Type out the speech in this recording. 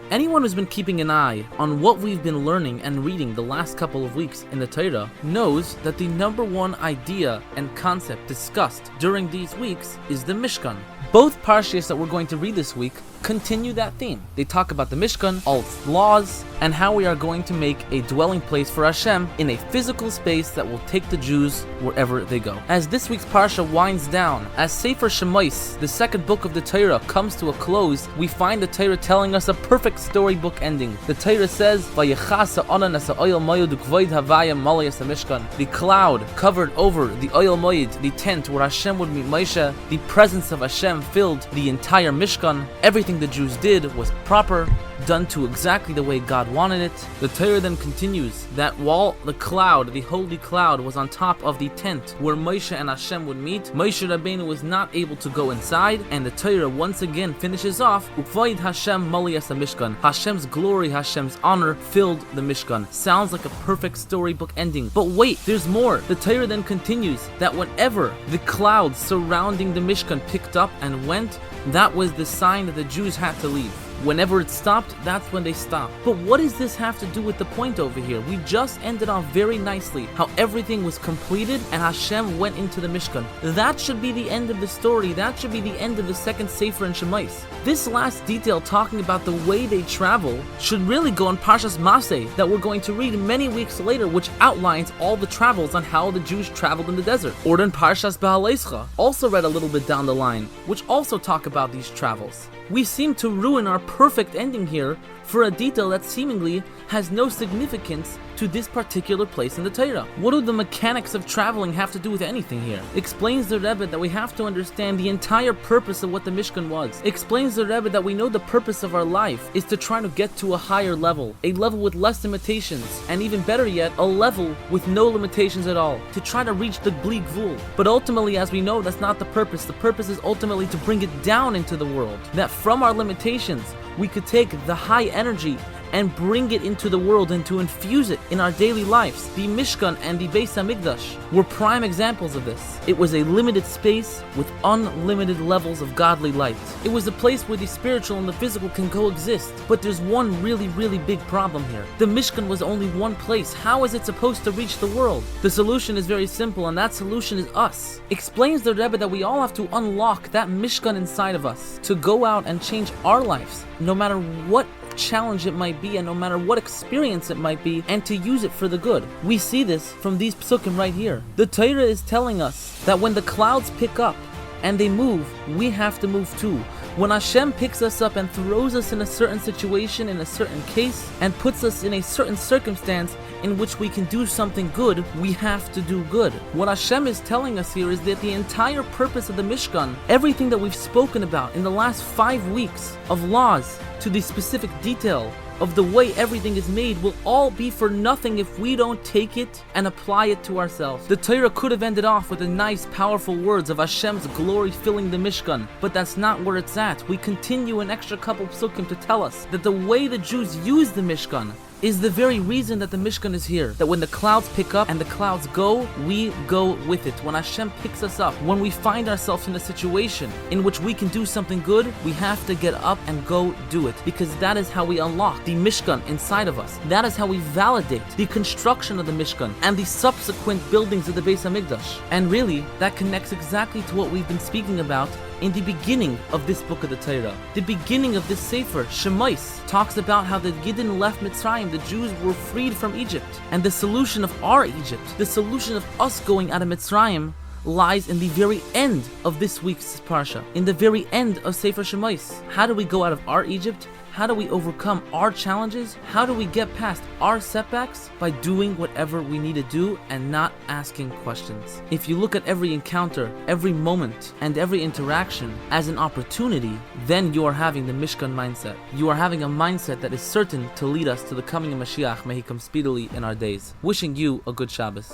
Anyone who's been keeping an eye on what we've been learning and reading the last couple of weeks in the Torah knows that the number one idea and concept discussed during these weeks is the Mishkan. Both parshas that we're going to read this week continue that theme. They talk about the Mishkan, all its laws, and how we are going to make a dwelling place for Hashem in a physical space that will take the Jews wherever they go. As this week's parsha winds down, as Sefer Shemais, the second book of the Torah, comes to a close, we find the Torah telling us a perfect storybook ending. The Torah says, "Vayechasa onan as ha'oil moed ukvoid havaya malayas Mishkan." The cloud covered over the oil moed, the tent where Hashem would meet Moshe. The presence of Hashem filled the entire Mishkan. Everything the Jews did was proper, done to exactly the way God wanted it. The Torah then continues that while the cloud, the holy cloud, was on top of the tent where Moshe and Hashem would meet, Moshe Rabbeinu was not able to go inside, and the Torah once again finishes off, Uvoid Hashem Maliyas Mishkan. Hashem's glory, Hashem's honor filled the Mishkan. Sounds like a perfect storybook ending. But wait, there's more. The Torah then continues that whenever the clouds surrounding the Mishkan picked up and went, that was the sign that the Jews had to leave. Whenever it stopped, that's when they stopped. But what does this have to do with the point over here? We just ended off very nicely how everything was completed and Hashem went into the Mishkan. That should be the end of the story. That should be the end of the second Sefer in Shemais. This last detail talking about the way they travel should really go in Parshas Maseh that we're going to read many weeks later, which outlines all the travels on how the Jews traveled in the desert. Or in Parshas Beha'aloscha, also read a little bit down the line, which also talk about these travels. We seem to ruin our perfect ending here for a detail that seemingly has no significance to this particular place in the Torah. What do the mechanics of traveling have to do with anything here? Explains the Rebbe that we have to understand the entire purpose of what the Mishkan was. Explains the Rebbe that we know the purpose of our life is to try to get to a higher level, a level with less limitations, and even better yet, a level with no limitations at all, to try to reach the Bli Gvul. But ultimately, as we know, that's not the purpose. The purpose is ultimately to bring it down into the world, that from our limitations, we could take the high energy and bring it into the world and to infuse it in our daily lives. The Mishkan and the Beis HaMikdash were prime examples of this. It was a limited space with unlimited levels of godly light. It was a place where the spiritual and the physical can coexist. But there's one really big problem here. The Mishkan was only one place. How is it supposed to reach the world? The solution is very simple, and that solution is us. Explains the Rebbe that we all have to unlock that Mishkan inside of us to go out and change our lives, no matter what challenge it might be and no matter what experience it might be, and to use it for the good. We see this from these psukim right here. The Torah is telling us that when the clouds pick up and they move, we have to move too. When Hashem picks us up and throws us in a certain situation, in a certain case, and puts us in a certain circumstance in which we can do something good, we have to do good. What Hashem is telling us here is that the entire purpose of the Mishkan, everything that we've spoken about in the last 5 weeks of laws to the specific detail of the way everything is made, will all be for nothing if we don't take it and apply it to ourselves. The Torah could have ended off with the nice, powerful words of Hashem's glory filling the Mishkan, but that's not where it's at. We continue an extra couple psukim to tell us that the way the Jews use the Mishkan is the very reason that the Mishkan is here. That when the clouds pick up and the clouds go, we go with it. When Hashem picks us up, when we find ourselves in a situation in which we can do something good, we have to get up and go do it. Because that is how we unlock the Mishkan inside of us. That is how we validate the construction of the Mishkan and the subsequent buildings of the Beis HaMikdash. And really, that connects exactly to what we've been speaking about in the beginning of this book of the Torah. The beginning of this Sefer, Shemais, talks about how the Yidden left Mitzrayim, the Jews were freed from Egypt. And the solution of our Egypt, the solution of us going out of Mitzrayim, lies in the very end of this week's Parsha, in the very end of Sefer Shemais. How do we go out of our Egypt? How do we overcome our challenges? How do we get past our setbacks? By doing whatever we need to do and not asking questions. If you look at every encounter, every moment, and every interaction as an opportunity, then you are having the Mishkan mindset. You are having a mindset that is certain to lead us to the coming of Mashiach. May he come speedily in our days. Wishing you a good Shabbos.